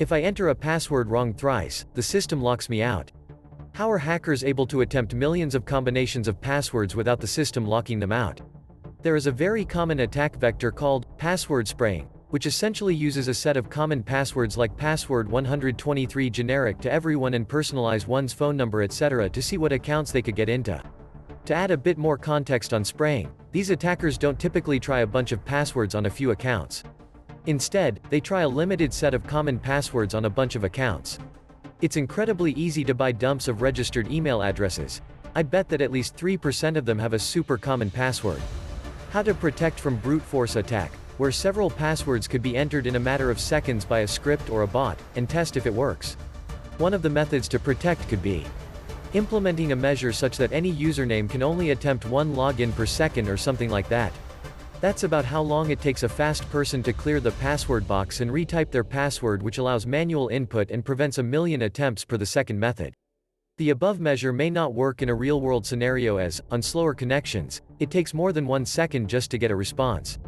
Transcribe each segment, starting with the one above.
If I enter a password wrong thrice, the system locks me out. How are hackers able to attempt millions of combinations of passwords without the system locking them out? There is a very common attack vector called password spraying, which essentially uses a set of common passwords like password 123 generic to everyone and personalize one's phone number etc. to see what accounts they could get into. To add a bit more context on spraying, these attackers don't typically try a bunch of passwords on a few accounts. Instead, they try a limited set of common passwords on a bunch of accounts. It's incredibly easy to buy dumps of registered email addresses. I bet that at least 3% of them have a super common password. How to protect from brute force attack, where several passwords could be entered in a matter of seconds by a script or a bot, and test if it works. One of the methods to protect could be implementing a measure such that any username can only attempt one login per second or something like that. That's about how long it takes a fast person to clear the password box and retype their password, which allows manual input and prevents a million attempts per the second method. The above measure may not work in a real-world scenario as, on slower connections, it takes more than 1 second just to get a response.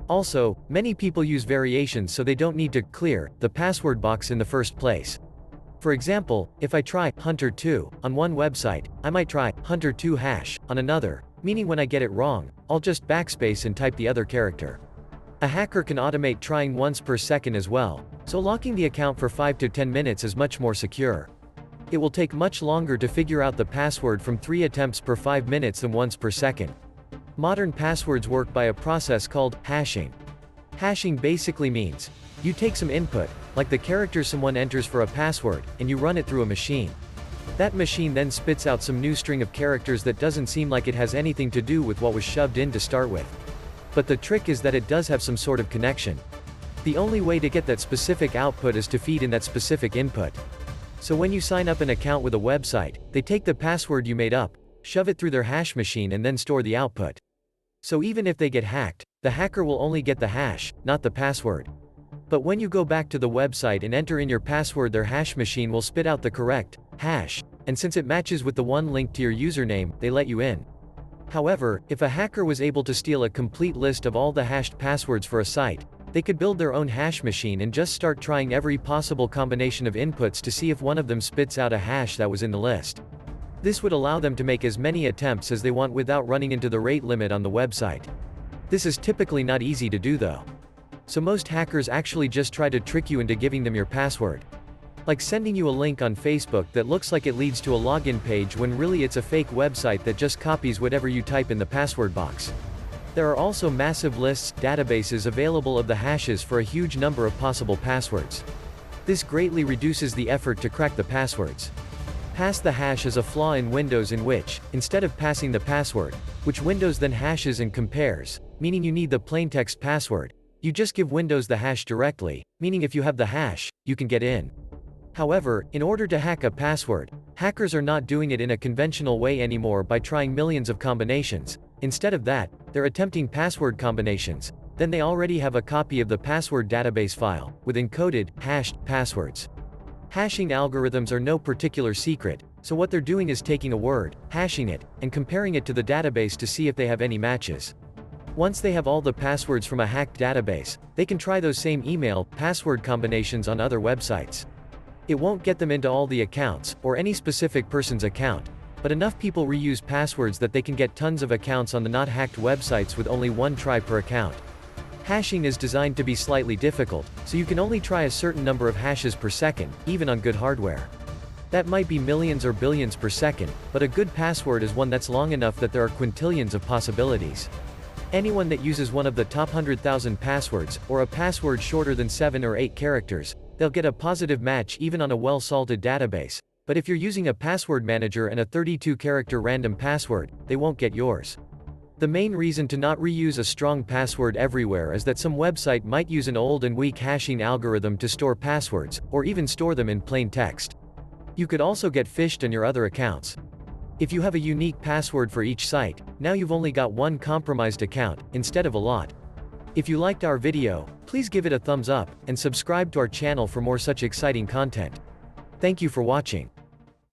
Also, many people use variations so they don't need to clear the password box in the first place. For example, if I try hunter2 on one website, I might try hunter2 hash on another, meaning when I get it wrong, I'll just backspace and type the other character. A hacker can automate trying once per second as well, so locking the account for 5 to 10 minutes is much more secure. It will take much longer to figure out the password from 3 attempts per 5 minutes than once per second. Modern passwords work by a process called hashing. Hashing basically means you take some input, like the characters someone enters for a password, and you run it through a machine. That machine then spits out some new string of characters that doesn't seem like it has anything to do with what was shoved in to start with. But the trick is that it does have some sort of connection. The only way to get that specific output is to feed in that specific input. So when you sign up an account with a website, they take the password you made up, shove it through their hash machine and then store the output. So even if they get hacked, the hacker will only get the hash, not the password. But when you go back to the website and enter in your password, their hash machine will spit out the correct hash, and since it matches with the one linked to your username, they let you in. However, if a hacker was able to steal a complete list of all the hashed passwords for a site, they could build their own hash machine and just start trying every possible combination of inputs to see if one of them spits out a hash that was in the list. This would allow them to make as many attempts as they want without running into the rate limit on the website. This is typically not easy to do though. So most hackers actually just try to trick you into giving them your password. Like sending you a link on Facebook that looks like it leads to a login page when really it's a fake website that just copies whatever you type in the password box. There are also massive lists, databases available of the hashes for a huge number of possible passwords. This greatly reduces the effort to crack the passwords. Pass the hash is a flaw in Windows in which, instead of passing the password, which Windows then hashes and compares, meaning you need the plaintext password, you just give Windows the hash directly, meaning if you have the hash, you can get in. However, in order to hack a password, hackers are not doing it in a conventional way anymore by trying millions of combinations. Instead of that, they're attempting password combinations. Then they already have a copy of the password database file, with encoded, hashed passwords. Hashing algorithms are no particular secret, so what they're doing is taking a word, hashing it, and comparing it to the database to see if they have any matches. Once they have all the passwords from a hacked database, they can try those same email, password combinations on other websites. It won't get them into all the accounts, or any specific person's account, but enough people reuse passwords that they can get tons of accounts on the not hacked websites with only one try per account. Hashing is designed to be slightly difficult, so you can only try a certain number of hashes per second, even on good hardware. That might be millions or billions per second, but a good password is one that's long enough that there are quintillions of possibilities. Anyone that uses one of the top 100,000 passwords, or a password shorter than 7 or 8 characters, they'll get a positive match even on a well-salted database. But if you're using a password manager and a 32-character random password, they won't get yours. The main reason to not reuse a strong password everywhere is that some website might use an old and weak hashing algorithm to store passwords, or even store them in plain text. You could also get phished on your other accounts. If you have a unique password for each site, now you've only got one compromised account, instead of a lot. If you liked our video, please give it a thumbs up, and subscribe to our channel for more such exciting content. Thank you for watching.